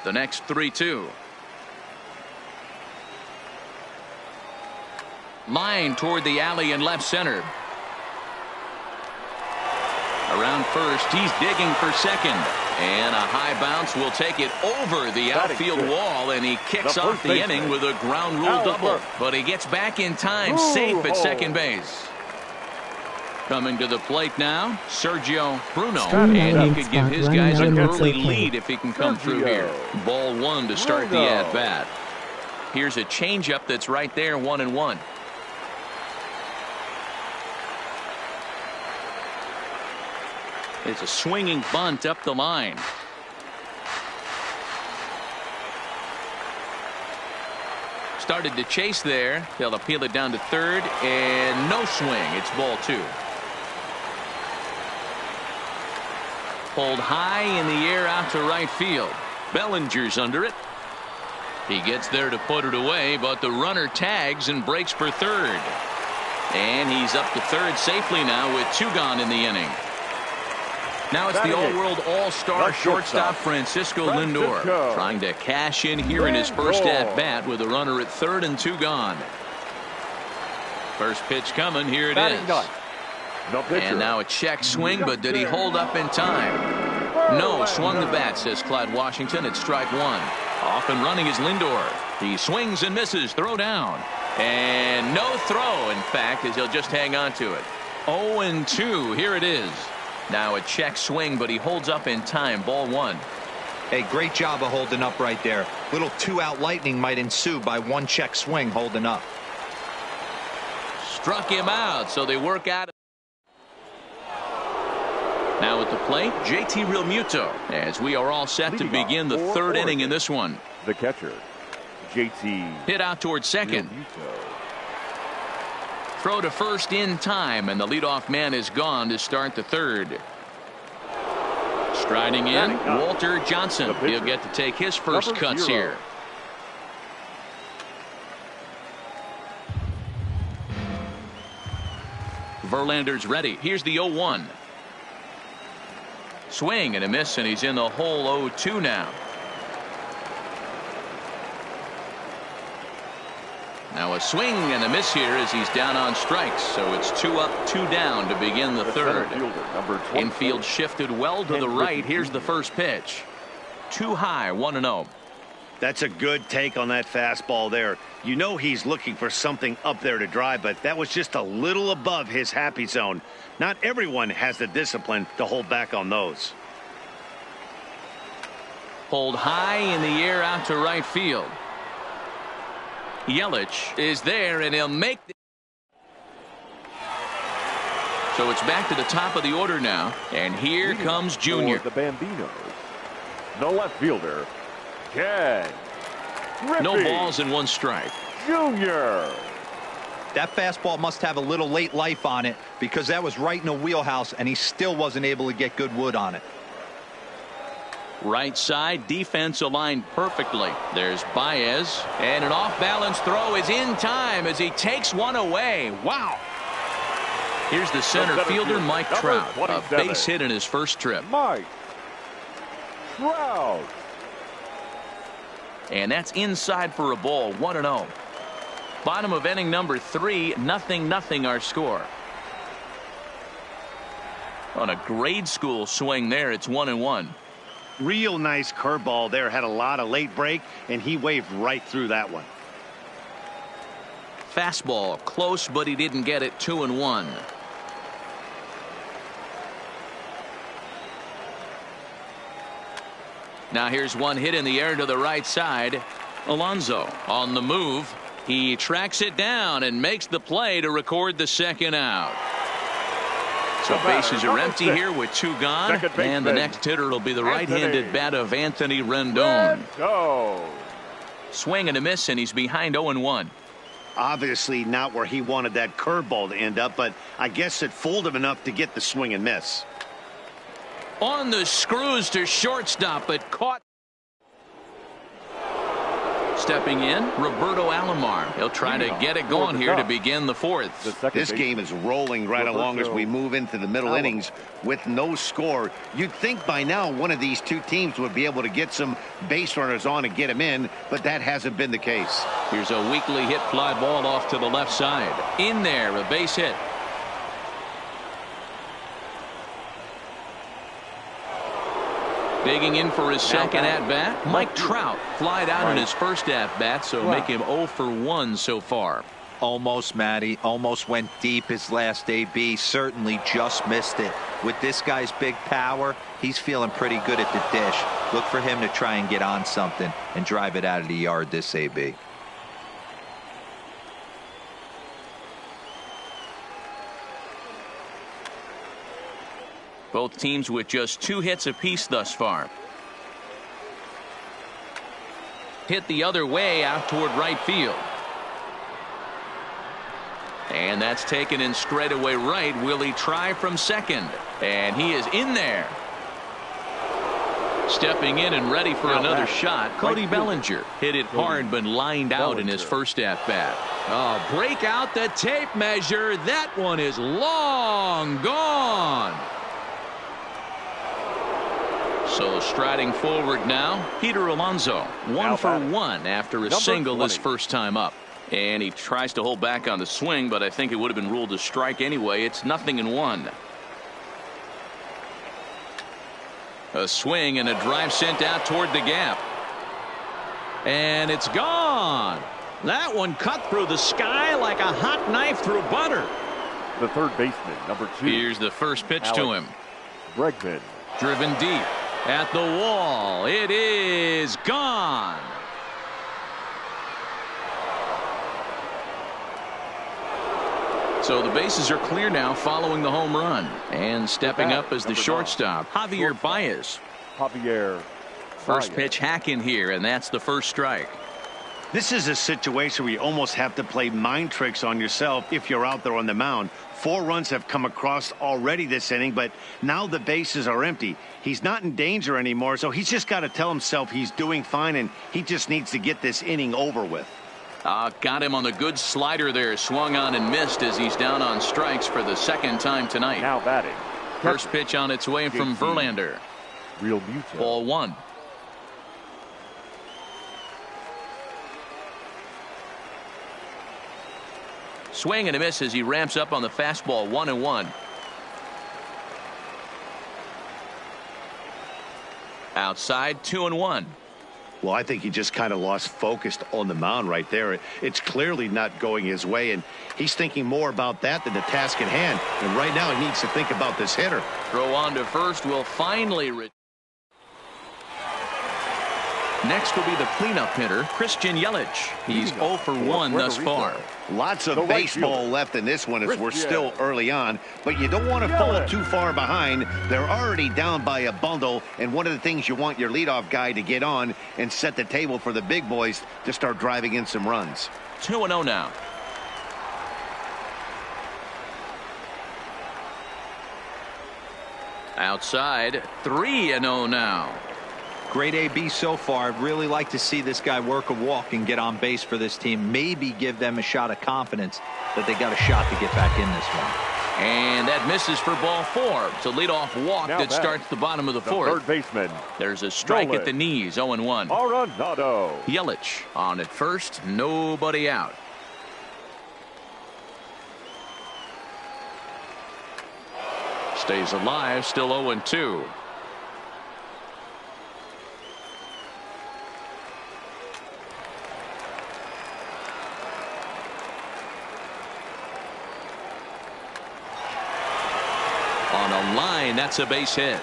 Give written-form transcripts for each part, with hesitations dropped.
The next 3-2. Line toward the alley in left center. Around first, he's digging for second. And a high bounce will take it over the outfield wall, and he kicks off the inning with a ground rule double. But he gets back in time, safe at second base. Coming to the plate now, Sergio Bruno. And he could give his guys an early lead if he can come through here. Ball one to start the at-bat. Here's a changeup that's right there, 1-1. It's a swinging bunt up the line. Started to chase there. They'll appeal it down to third, and no swing. It's ball two. Pulled high in the air out to right field. Bellinger's under it. He gets there to put it away, but the runner tags and breaks for third. And he's up to third safely now with two gone in the inning. Now it's the all-world all-star shortstop Francisco Lindor trying to cash in here in his first at-bat with a runner at third and two gone. First pitch coming. Here it is. And now a check swing, but did he hold up in time? No, swung the bat, says Clyde Washington. It's strike one. Off and running is Lindor. He swings and misses. Throw down. And no throw, in fact, as he'll just hang on to it. 0-2. Here it is. Now a check swing, but he holds up in time. Ball one. Hey, great job of holding up right there. Little two-out lightning might ensue by one check swing holding up. Struck him out, so they work out. Now at the plate, JT Realmuto, as we are all set to begin the third inning in this one. The catcher, JT. Hit out towards second. Throw to first in time, and the leadoff man is gone to start the third. Striding in, Walter Johnson. He'll get to take his first cuts here. Verlander's ready. Here's the 0-1. Swing and a miss, and he's in the hole. 0-2 now. Now a swing and a miss here as he's down on strikes. So it's 2 up, 2 down to begin the third. Infield shifted well to the right. Here's the first pitch. Too high, 1-0. That's a good take on that fastball there. You know he's looking for something up there to drive, but that was just a little above his happy zone. Not everyone has the discipline to hold back on those. Pulled high in the air out to right field. Yelich is there, and he'll make the... So it's back to the top of the order now, and here comes Junior. The Bambino, the left fielder, Ken Griffey. No balls and 1 strike. Junior. That fastball must have a little late life on it, because that was right in the wheelhouse, and he still wasn't able to get good wood on it. Right side defense aligned perfectly. There's Baez, and an off-balance throw is in time as he takes one away. Wow. Here's the center fielder, Mike Trout. A base hit in his first trip. Mike Trout. And that's inside for a ball. 1-0. Bottom of inning number 3. 0-0 our score. On a grade school swing there, it's 1-1. Real nice curveball there. Had a lot of late break, and he waved right through that one. Fastball close, but he didn't get it. 2-1. Now here's one hit in the air to the right side. Alonso on the move. He tracks it down and makes the play to record the second out. So bases are empty here with 2 gone, and the next hitter will be the right-handed bat of Anthony Rendon. Swing and a miss, and he's behind 0-1. Obviously not where he wanted that curveball to end up, but I guess it fooled him enough to get the swing and miss. On the screws to shortstop, but caught. Stepping in, Roberto Alomar. He'll try to get it going here to begin the fourth. This game is rolling right along as we move into the middle innings with no score. You'd think by now one of these two teams would be able to get some base runners on and get them in, but that hasn't been the case. Here's a weakly hit fly ball off to the left side. In there, a base hit. Digging in for his second at-bat, Mike Trout flied out in his first at-bat, so make him 0 for 1 so far. Almost, Matty. Almost went deep his last AB. Certainly just missed it. With this guy's big power, he's feeling pretty good at the dish. Look for him to try and get on something and drive it out of the yard this AB. Both teams with just 2 hits apiece thus far. Hit the other way out toward right field. And that's taken in straightaway right. Will he try from second? And he is in there. Stepping in and ready for another shot, Cody Bellinger. Hit it hard but lined out in his first at-bat. Break out the tape measure. That one is long gone. So striding forward now, Peter Alonso, 1 for 1 after a single his first time up. And he tries to hold back on the swing, but I think it would have been ruled a strike anyway. It's 0-1. A swing and a drive sent out toward the gap. And it's gone. That one cut through the sky like a hot knife through butter. The third baseman, number 2. Here's the first pitch to him. Bregman. Driven deep. At the wall. It is gone. So the bases are clear now following the home run. And stepping up as the shortstop, Javier Baez. First pitch hack in here, and that's the first strike. This is a situation where you almost have to play mind tricks on yourself if you're out there on the mound. 4 runs have come across already this inning, but now the bases are empty. He's not in danger anymore, so he's just got to tell himself he's doing fine, and he just needs to get this inning over with. Got him on the good slider there. Swung on and missed as he's down on strikes for the second time tonight. Now batting. First pitch on its way from Verlander. Real Muto. Ball 1. Swing and a miss as he ramps up on the fastball. 1-1. Outside 2-1. Well, I think he just kind of lost focus on the mound right there. It's clearly not going his way, and he's thinking more about that than the task at hand. And right now he needs to think about this hitter. Throw on to first will finally. Next will be the cleanup hitter, Christian Yelich. He's 0 for 1 thus far. Lots of baseball left in this one as we're still early on, but you don't want to fall too far behind. They're already down by a bundle, and one of the things you want your leadoff guy to get on and set the table for the big boys to start driving in some runs. 2-0 now. Outside 3-0 now. Great AB so far. I'd really like to see this guy work a walk and get on base for this team. Maybe give them a shot of confidence that they got a shot to get back in this one. And that misses for ball 4. It's a leadoff walk that starts the bottom of the fourth. Third baseman. There's a strike at the knees. 0-1. Arenado. Yelich on at first. Nobody out. Stays alive. Still 0-2. On a line, that's a base hit.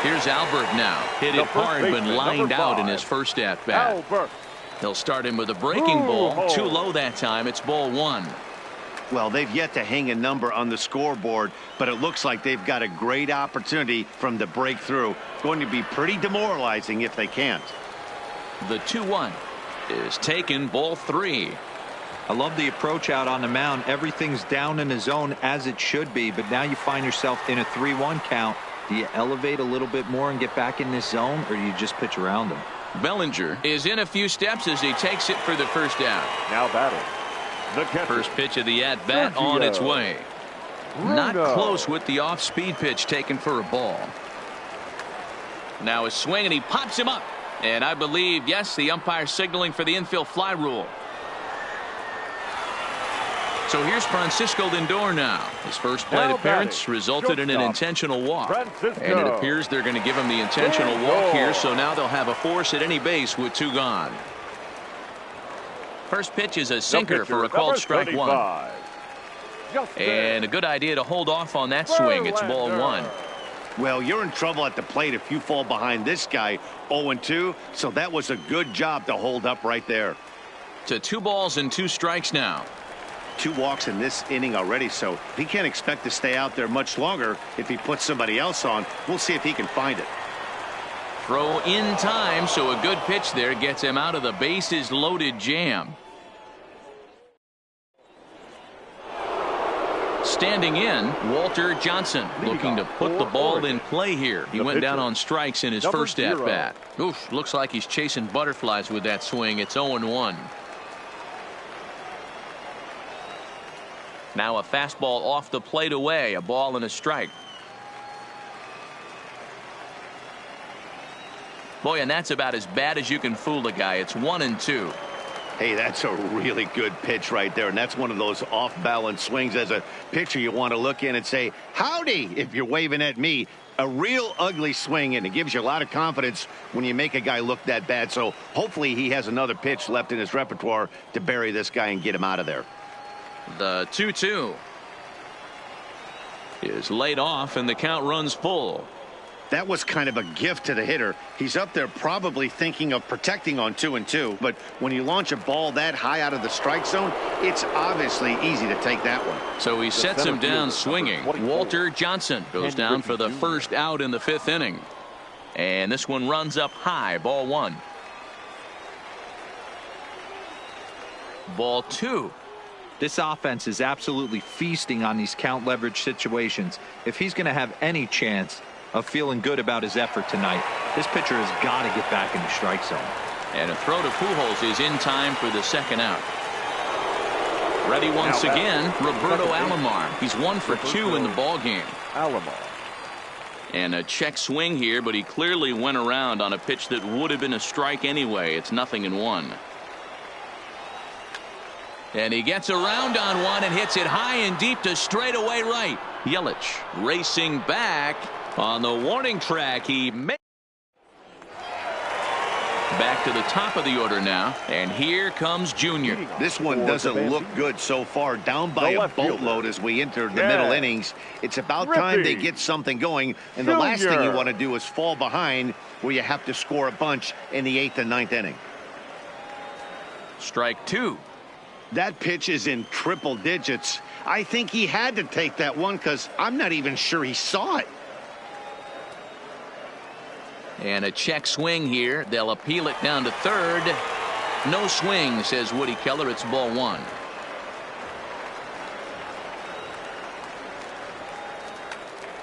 Here's Albert now. Hit it hard but lined out in his first at bat. He'll start him with a breaking ball. Too low that time. It's ball 1. Well, they've yet to hang a number on the scoreboard, but it looks like they've got a great opportunity from the breakthrough. Going to be pretty demoralizing if they can't. The 2-1 is taken. Ball 3. I love the approach out on the mound. Everything's down in the zone as it should be, but now you find yourself in a 3-1 count. Do you elevate a little bit more and get back in this zone, or do you just pitch around him? Bellinger is in a few steps as he takes it for the first out. Now batting, the catcher. First pitch of the at-bat on its way. Not close with the off-speed pitch taken for a ball. Now a swing, and he pops him up. And I believe, yes, the umpire signaling for the infield fly rule. So here's Francisco Lindor now. His first plate appearance resulted in an intentional walk. And it appears they're going to give him the intentional walk here, so now they'll have a force at any base with 2 gone. First pitch is a sinker for a called strike 1. And a good idea to hold off on that swing. It's ball 1. Well, you're in trouble at the plate if you fall behind this guy 0-2, so that was a good job to hold up right there. To 2 balls and 2 strikes now. 2 walks in this inning already, so he can't expect to stay out there much longer. If he puts somebody else on, we'll see if he can find it. Throw in time, so a good pitch there gets him out of the bases loaded jam. Standing in, Walter Johnson looking to put the ball in play here. He went down on strikes in his first at-bat. Oof, looks like he's chasing butterflies with that swing. It's 0-1. Now a fastball off the plate away, a ball and a strike. Boy, and that's about as bad as you can fool a guy. It's 1-2. Hey, that's a really good pitch right there, and that's one of those off-balance swings. As a pitcher, you want to look in and say, howdy, if you're waving at me. A real ugly swing, and it gives you a lot of confidence when you make a guy look that bad. So hopefully he has another pitch left in his repertoire to bury this guy and get him out of there. The 2-2 is laid off, and the count runs full. That was kind of a gift to the hitter. He's up there probably thinking of protecting on 2-2, but when you launch a ball that high out of the strike zone, it's obviously easy to take that one. So he sets him down swinging. Walter Johnson goes down for the first out in the 5th inning. And this one runs up high, ball 1. Ball 2. This offense is absolutely feasting on these count leverage situations. If he's going to have any chance of feeling good about his effort tonight, this pitcher has got to get back in the strike zone. And a throw to Pujols is in time for the 2nd out. Ready once again, Roberto Alomar. He's 1 for 2 in the ball game. Alomar. And a check swing here, but he clearly went around on a pitch that would have been a strike anyway. It's 0-1. And he gets around on one and hits it high and deep to straightaway right. Yelich racing back on the warning track. He made back to the top of the order now, and here comes Junior. This one doesn't look good so far. Down by a boatload as we enter the middle innings. It's about time they get something going, and the last thing you want to do is fall behind where you have to score a bunch in the 8th and 9th inning. Strike 2. That pitch is in triple digits. I think he had to take that one because I'm not even sure he saw it. And a check swing here. They'll appeal it down to 3rd. No swing, says Woody Keller. It's ball 1.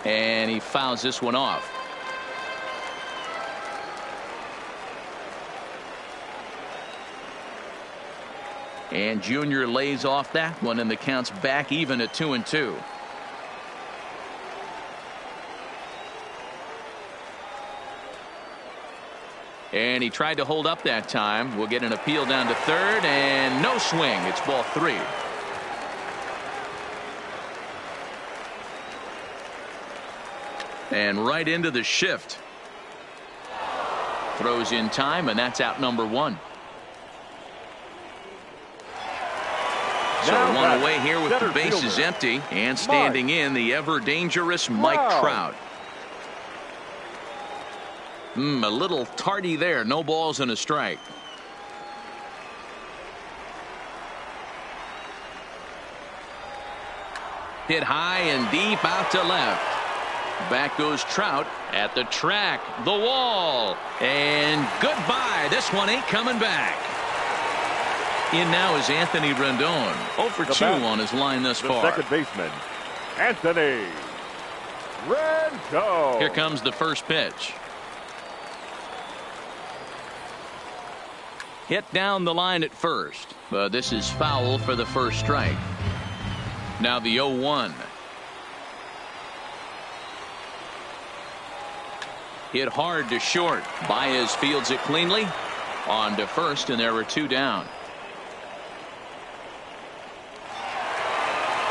And he fouls this one off. And Junior lays off that one, and the count's back even at 2-2. And he tried to hold up that time. We'll get an appeal down to 3rd, and no swing. It's ball 3. And right into the shift. Throws in time, and that's out number 1. So one away here with the bases empty, and standing in the ever dangerous Mike Trout. A little tardy there. No balls and a strike. Hit high and deep out to left. Back goes Trout at the track, the wall, and goodbye. This one ain't coming back. In now is Anthony Rendon. 0 for 2 on his line thus far. Second baseman, Anthony Rendon. Here comes the first pitch. Hit down the line at first, but this is foul for the first strike. Now the 0-1. Hit hard to short. Baez fields it cleanly. On to first, and there were two down.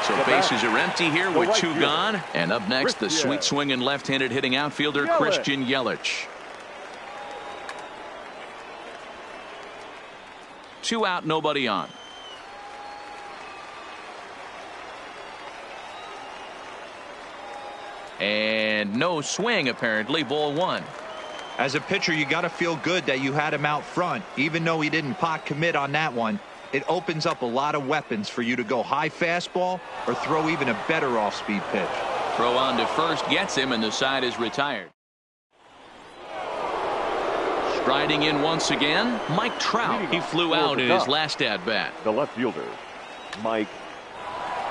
So bases are empty here with two gone. And up next, the sweet swinging left-handed hitting outfielder Christian Yelich. 2 out, nobody on. And no swing, apparently. Ball 1. As a pitcher, you got to feel good that you had him out front, even though he didn't pot commit on that one. It opens up a lot of weapons for you to go high fastball or throw even a better off-speed pitch. Throw on to first gets him, and the side is retired. Striding in once again, Mike Trout. He flew out in his last at-bat. The left fielder, Mike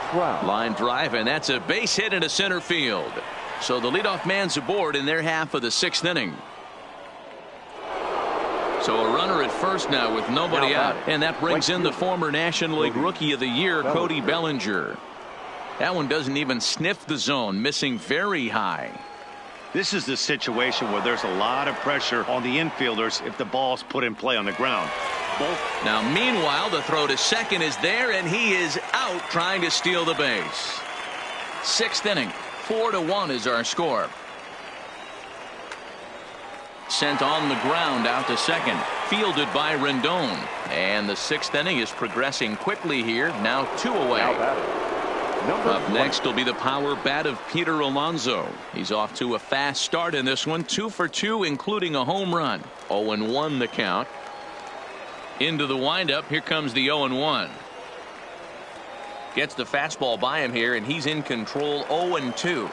Trout. Line drive, and that's a base hit into center field. So the leadoff man's aboard in their half of the 6th inning. So a runner at first now with nobody out, and that brings in the former National League Rookie of the Year, Cody Bellinger. That one doesn't even sniff the zone, missing very high. This is the situation where there's a lot of pressure on the infielders if the ball's put in play on the ground. Now meanwhile, the throw to second is there, and he is out trying to steal the base. 6th inning, 4-1 is our score. Sent on the ground out to second, fielded by Rendon, and the 6th inning is progressing quickly here. Now 2 away. Up next will be the power bat of Peter Alonso. He's off to a fast start in this one, 2 for 2, including a home run. 0-1 the count. Into the windup, here comes the 0-1. Gets the fastball by him here, and he's in control. 0-2.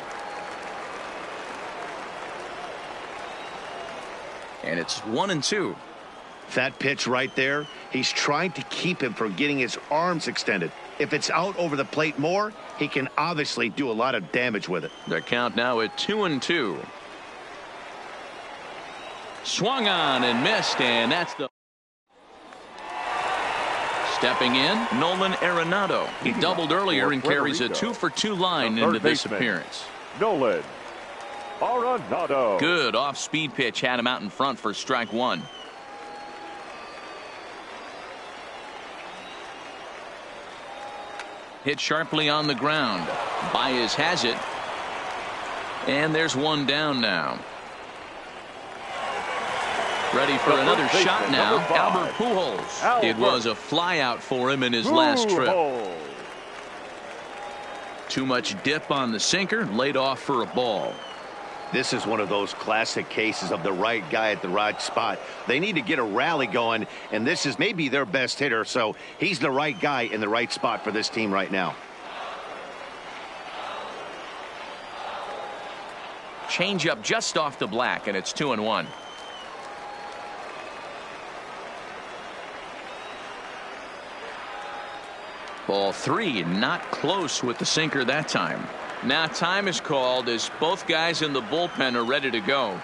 And it's 1-2. That pitch right there, he's trying to keep him from getting his arms extended. If it's out over the plate more, he can obviously do a lot of damage with it. The count now at 2-2. Swung on and missed, and that's the... Stepping in, Nolan Arenado. He doubled earlier and carries a 2 for 2 line into this appearance. Nolan Arenado. Good off-speed pitch had him out in front for strike 1. Hit sharply on the ground. Baez has it. And there's one down now. Ready for another shot now. Albert Pujols. It was a flyout for him in his last trip. Too much dip on the sinker. Laid off for a ball. This is one of those classic cases of the right guy at the right spot. They need to get a rally going, and this is maybe their best hitter, so he's the right guy in the right spot for this team right now. Change up just off the black, and it's 2-1. Ball 3, not close with the sinker that time. Now time is called as both guys in the bullpen are ready to go.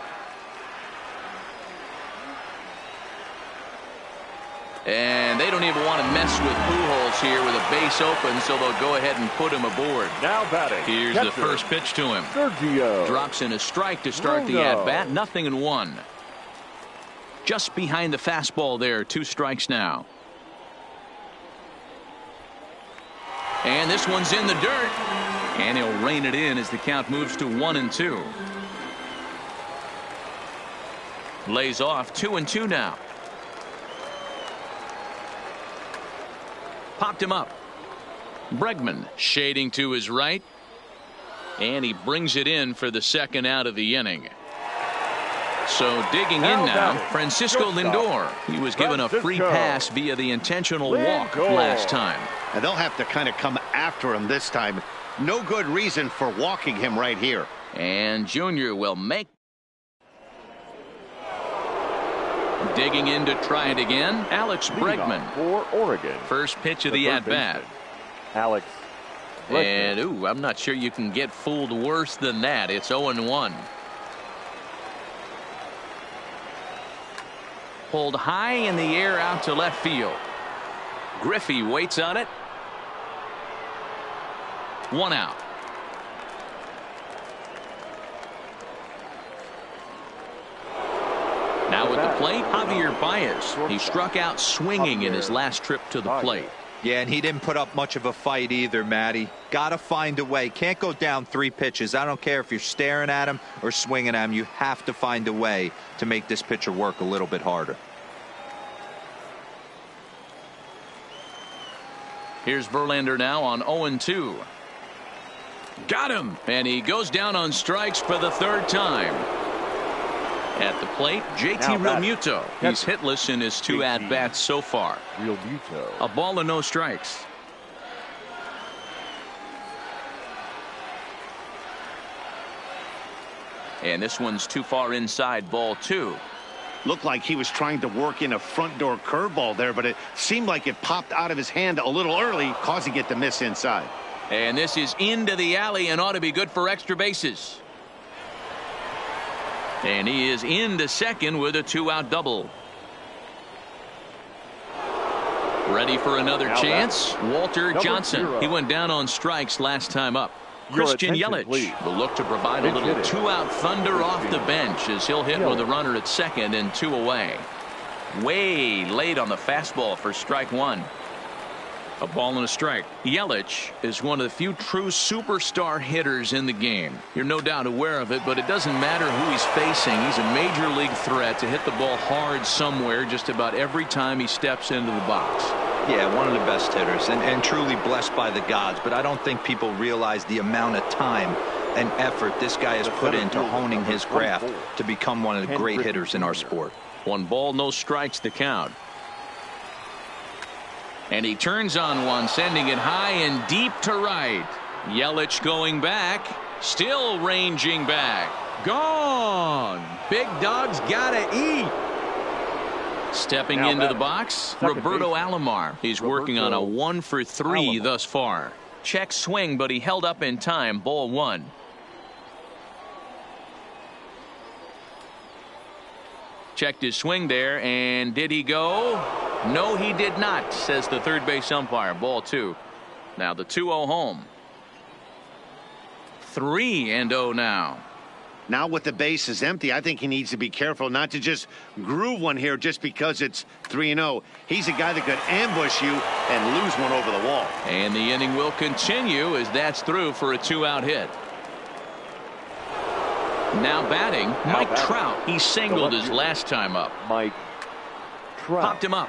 And they don't even want to mess with Pujols here with a base open, so they'll go ahead and put him aboard. Now batting. Here's the first pitch to him. Sergio. Drops in a strike to start the at-bat. 0-1. Just behind the fastball there. 2 strikes now. And this one's in the dirt. And he'll rein it in as the count moves to 1-2. Lays off 2-2 now. Popped him up. Bregman shading to his right. And he brings it in for the second out of the inning. So digging in now, Francisco Lindor. He was given a free pass via the intentional walk last time. And they'll have to kind of come after him this time. No good reason for walking him right here. And Junior will make. Digging in to try it again, Alex Bregman. For Oregon. First pitch of the at-bat. Alex And, ooh, I'm not sure you can get fooled worse than that. It's 0-1. Pulled high in the air out to left field. Griffey waits on it. 1 out. Now at the plate, Javier Baez. He struck out swinging in his last trip to the plate. Yeah, and he didn't put up much of a fight either, Matty. Got to find a way. Can't go down 3 pitches. I don't care if you're staring at him or swinging at him. You have to find a way to make this pitcher work a little bit harder. Here's Verlander now on 0-2. Got him, and he goes down on strikes for the 3rd time. At the plate, JT Realmuto. He's hitless in his 2 at-bats so far. A ball and no strikes. And this one's too far inside, ball 2. Looked like he was trying to work in a front door curveball there, but it seemed like it popped out of his hand a little early, causing it to miss inside. And this is into the alley and ought to be good for extra bases. And he is into second with a 2-out double. Ready for another chance. Walter Johnson. He went down on strikes last time up. Christian Yelich will look to provide a little 2-out thunder off the bench as he'll hit with a runner at second and 2 away. Way late on the fastball for strike 1. A ball and a strike. Yelich is one of the few true superstar hitters in the game. You're no doubt aware of it, but it doesn't matter who he's facing. He's a major league threat to hit the ball hard somewhere just about every time he steps into the box. Yeah, one of the best hitters and truly blessed by the gods, but I don't think people realize the amount of time and effort this guy has put into honing his craft to become one of the great hitters in our sport. 1 ball, no strikes to count. And he turns on one, sending it high and deep to right. Yelich going back, still ranging back. Gone. Big dog's gotta eat. Stepping into the box, Roberto Alomar. He's working on a 1-for-3 thus far. Check swing, but he held up in time. Ball 1. Checked his swing there, and did he go? No, he did not, says the third base umpire. Ball 2. Now the 2-0 home. 3-0 now. Now with the bases empty, I think he needs to be careful not to just groove one here just because it's 3-0. He's a guy that could ambush you and lose one over the wall. And the inning will continue as that's through for a 2-out hit. Now batting, Mike Trout. He singled his last time up. Mike Trout. Popped him up.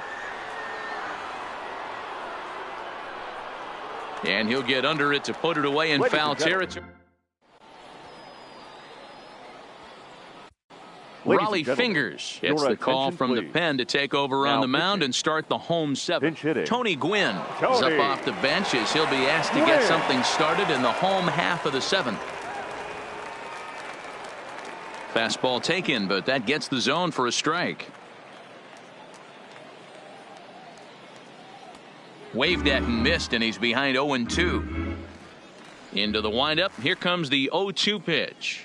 And he'll get under it to put it away in foul territory. Raleigh Fingers gets the call from the pen to take over on the mound and start the home 7. Tony Gwynn is up off the bench as he'll be asked to get something started in the home half of the 7th. Fastball taken, but that gets the zone for a strike. Waved at and missed, and he's behind 0-2. Into the windup. Here comes the 0-2 pitch.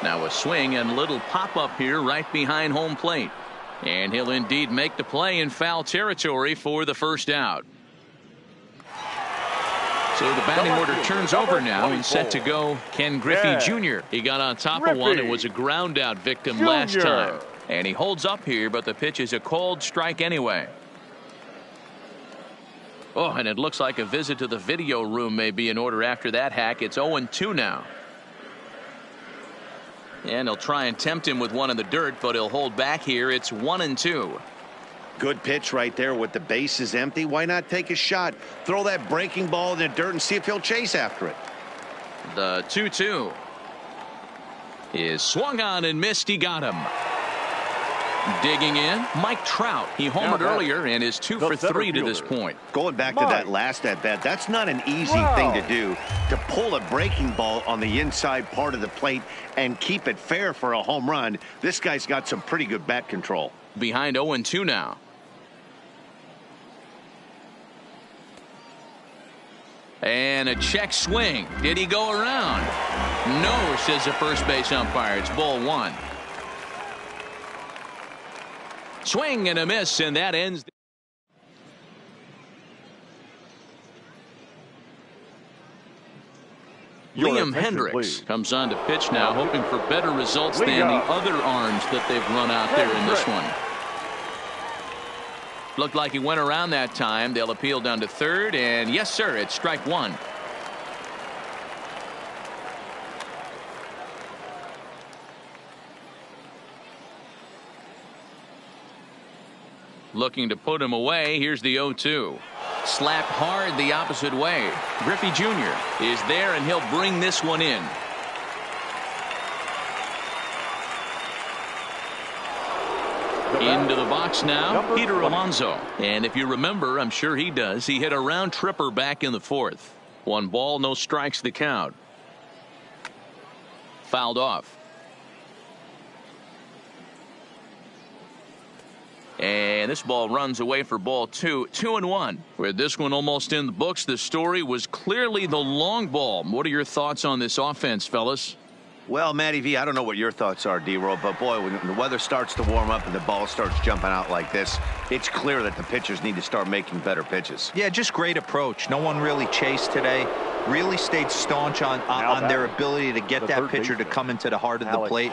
Now a swing and little pop up here right behind home plate. And he'll indeed make the play in foul territory for the first out. So the batting order turns over now and set to go Ken Griffey Jr. He got on top of one and was a ground out victim last time. And he holds up here, but the pitch is a called strike anyway. Oh, and it looks like a visit to the video room may be in order after that hack. It's 0-2 now. And he'll try and tempt him with one in the dirt, but he'll hold back here. It's 1-2. Good pitch right there with the bases empty. Why not take a shot? Throw that breaking ball in the dirt and see if he'll chase after it. The 2-2 is swung on and missed. He got him. Digging in, Mike Trout. He homered earlier and is 2 for 3 to this point. Going back to that last at bat, that's not an easy thing to do, to pull a breaking ball on the inside part of the plate and keep it fair for a home run. This guy's got some pretty good bat control. Behind 0-2 now. And a check swing. Did he go around? No, says the first base umpire. It's ball one. Swing and a miss, and that ends. Liam Hendricks comes on to pitch now, hoping for better results than the other arms that they've run out there in this one. Looked like he went around that time. They'll appeal down to third, and yes, sir, it's strike one. Looking to put him away. Here's the 0-2. Slapped hard the opposite way. Griffey Jr. is there, and he'll bring this one in. Into the box now, Peter Alonso. And if you remember, I'm sure he does, he hit a round tripper back in the fourth. 1 ball, no strikes the count. Fouled off. And this ball runs away for ball 2. 2-1. With this one almost in the books, the story was clearly the long ball. What are your thoughts on this offense, fellas? Well, Matty V, I don't know what your thoughts are, D-Roll, but boy, when the weather starts to warm up and the ball starts jumping out like this, it's clear that the pitchers need to start making better pitches. Yeah, just great approach. No one really chased today. Really stayed staunch on their ability to get that pitcher to come into the heart of the plate.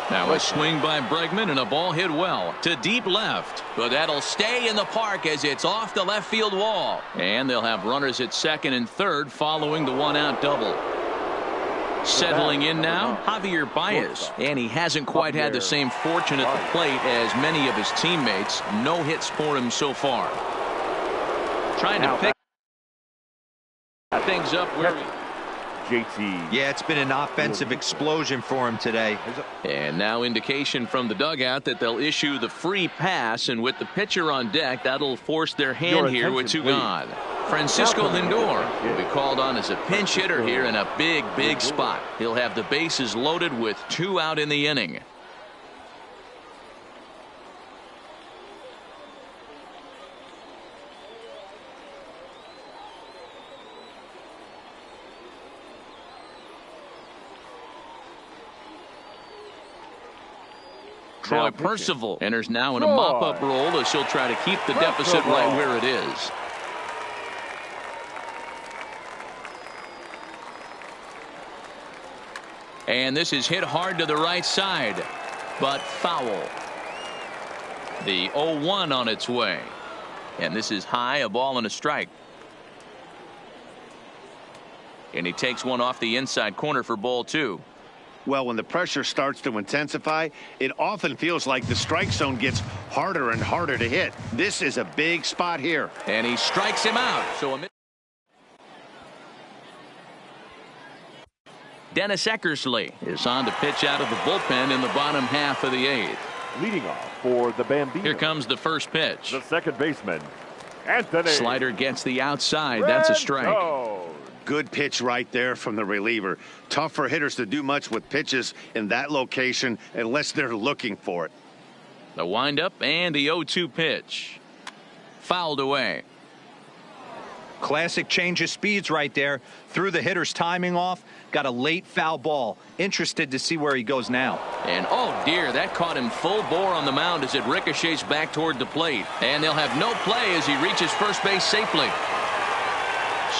Now a swing by Bregman and a ball hit well to deep left, but that'll stay in the park as it's off the left field wall, and they'll have runners at second and third following the 1-out double. Settling in now, Javier Baez, and he hasn't quite had the same fortune at the plate as many of his teammates. No hits for him so far. Trying to pick things up where JT. Yeah, it's been an offensive explosion for him today. And now indication from the dugout that they'll issue the free pass, and with the pitcher on deck, that'll force their hand here with 2 gone. Francisco Lindor will be called on as a pinch hitter here in a big spot. He'll have the bases loaded with 2 out in the inning. Troy Percival enters now in a mop-up role as he'll try to keep the deficit right where it is. And this is hit hard to the right side, but foul. The 0-1 on its way. And this is high, a ball and a strike. And he takes one off the inside corner for ball 2. Well, when the pressure starts to intensify, it often feels like the strike zone gets harder and harder to hit. This is a big spot here. And he strikes him out. So Dennis Eckersley is on to pitch out of the bullpen in the bottom half of the 8th. Leading off for the Bambino. Here comes the first pitch. The second baseman, Anthony. Slider gets the outside. That's a strike. Good pitch right there from the reliever. Tough for hitters to do much with pitches in that location unless they're looking for it. The windup and the 0-2 pitch. Fouled away. Classic change of speeds right there. Threw the hitter's timing off. Got a late foul ball. Interested to see where he goes now. And oh dear, that caught him full bore on the mound as it ricochets back toward the plate. And they'll have no play as he reaches first base safely.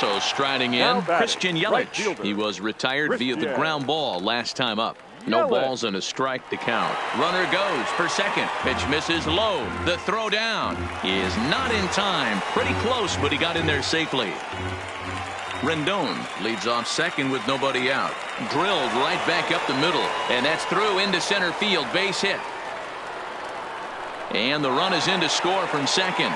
So striding in, Christian Yelich. He was retired via the ground ball last time up. No balls and a strike to count. Runner goes for second. Pitch misses low. The throw down is not in time. Pretty close, but he got in there safely. Rendon leads off second with nobody out. Drilled right back up the middle. And that's through into center field. Base hit. And the run is in to score from second.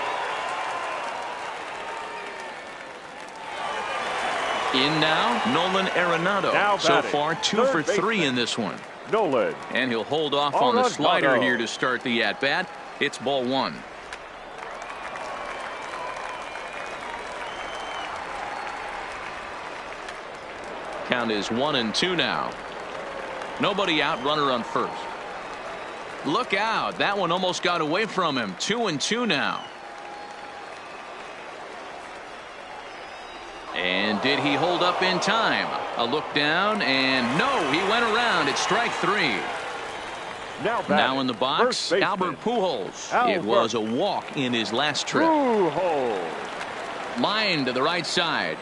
In now, Nolan Arenado. So far, 2 for 3 in this one. Nolan. And he'll hold off on the slider here to start the at-bat. It's ball 1. Count is 1-2 now. Nobody out, runner on first. Look out. That one almost got away from him. 2-2 now. And Did he hold up in time? A look down, and no, he went around. It's strike 3. Now in the box, Albert Pujols. It was a walk in his last trip. Line to the right side.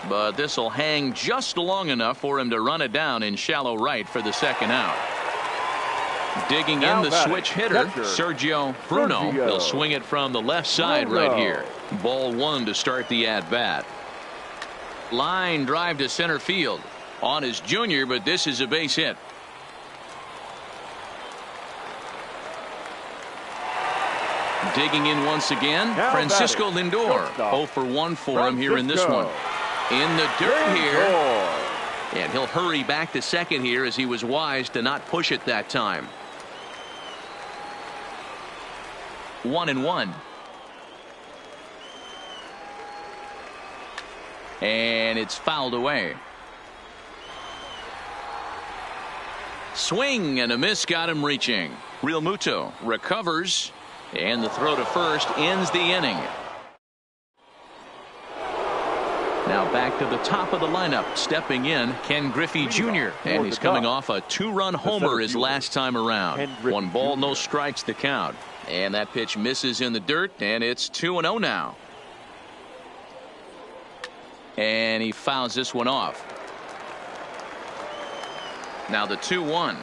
But this will hang just long enough for him to run it down in shallow right for the second out. Digging in the switch hitter, Sergio Bruno. He'll swing it from the left side right here. Ball 1 to start the at-bat. Line drive to center field. On his junior, but this is a base hit. Digging in once again, Francisco Lindor. 0 for 1 for him here in this one. In the dirt here. And he'll hurry back to second here as he was wise to not push it that time. 1-1. And it's fouled away. Swing and a miss got him reaching. Real Muto recovers, and the throw to first ends the inning. Now back to the top of the lineup. Stepping in, Ken Griffey Jr. And he's coming off a 2-run homer his last time around. 1 ball, no strikes the count. And that pitch misses in the dirt, and it's 2-0 now. And he fouls this one off. Now the 2-1.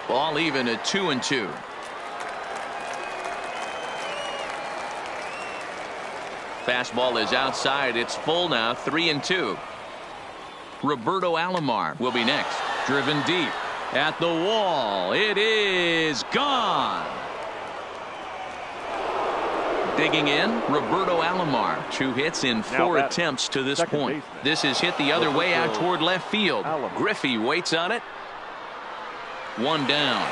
Ball even at 2-2. Fastball is outside. It's full now. 3-2. Roberto Alomar will be next. Driven deep at the wall. It is gone. Digging in, Roberto Alomar. 2 hits in 4 attempts to this point. This is hit the other way out toward left field. Griffey waits on it. 1 down.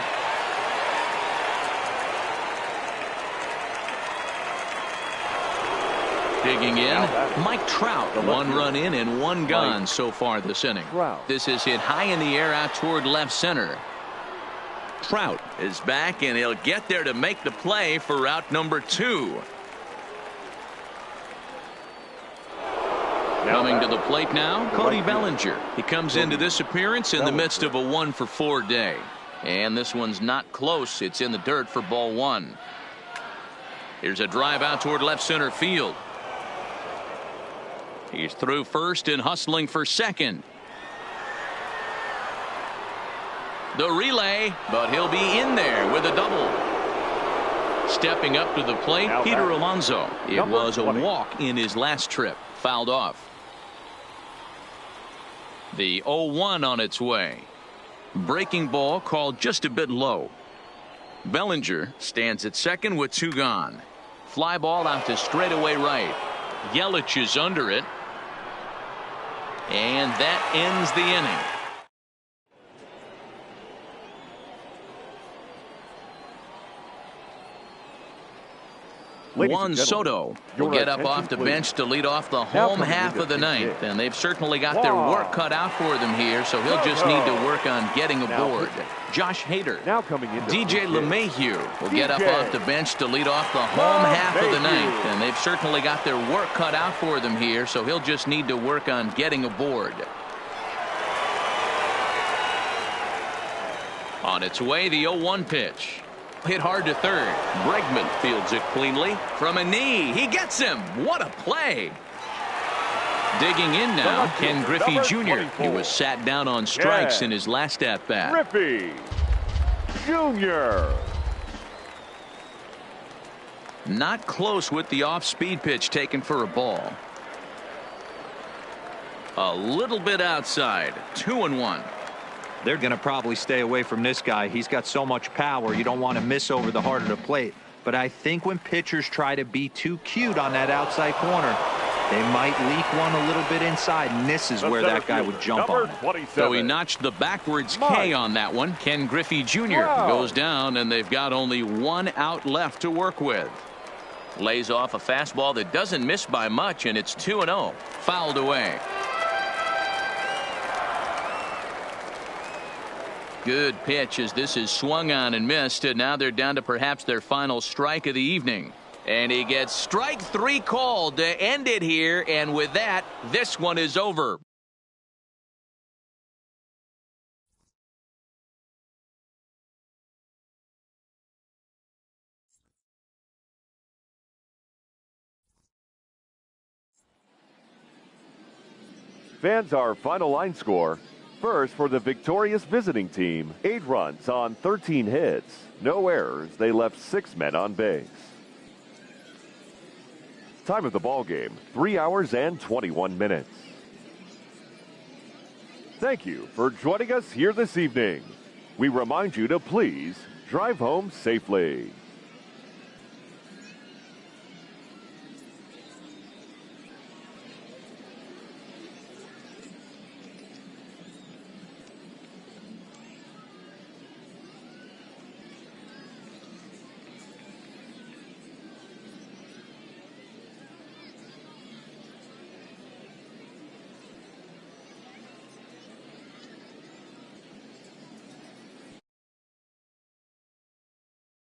Digging in, Mike Trout. 1 run in and 1 gone so far this inning. This is hit high in the air out toward left center. Trout is back, and he'll get there to make the play for out number 2. Coming to the plate now, Cody Bellinger. He comes into this appearance in the midst of a 1 for 4 day. And this one's not close. It's in the dirt for ball 1. Here's a drive out toward left center field. He's through first and hustling for second. The relay, but he'll be in there with a double. Stepping up to the plate, Peter Alonso. It was a walk in his last trip. Fouled off. The 0-1 on its way. Breaking ball called just a bit low. Bellinger stands at second with 2 gone. Fly ball out to straightaway right. Yelich is under it. And that ends the inning. Juan Soto will get up off the bench to lead off the home half of the ninth, and they've certainly got their work cut out for them here, so he'll just need to work on getting aboard. Josh Hader, DJ LeMahieu will get up off the bench to lead off the home half of the ninth, and they've certainly got their work cut out for them here, so he'll just need to work on getting aboard. On its way, the 0-1 pitch. Hit hard to third. Bregman fields it cleanly from a knee. He gets him. What a play. Digging in now, Ken Griffey Jr. He was sat down on strikes in his last at-bat. Griffey Jr. Not close with the off-speed pitch taken for a ball. A little bit outside. 2-1. They're going to probably stay away from this guy. He's got so much power. You don't want to miss over the heart of the plate. But I think when pitchers try to be too cute on that outside corner, they might leak one a little bit inside, and this is where that guy would jump on it. So he notched the backwards K on that one. Ken Griffey Jr. goes down, and they've got only 1 out left to work with. Lays off a fastball that doesn't miss by much, and it's 2-0. Fouled away. Good pitch as this is swung on and missed, and now they're down to perhaps their final strike of the evening. And he gets strike 3 called to end it here, and with that, this one is over. Fans, our final line score. First, for the victorious visiting team, 8 runs on 13 hits. No errors. They left 6 men on base. Time of the ball game, 3 hours and 21 minutes. Thank you for joining us here this evening. We remind you to please drive home safely.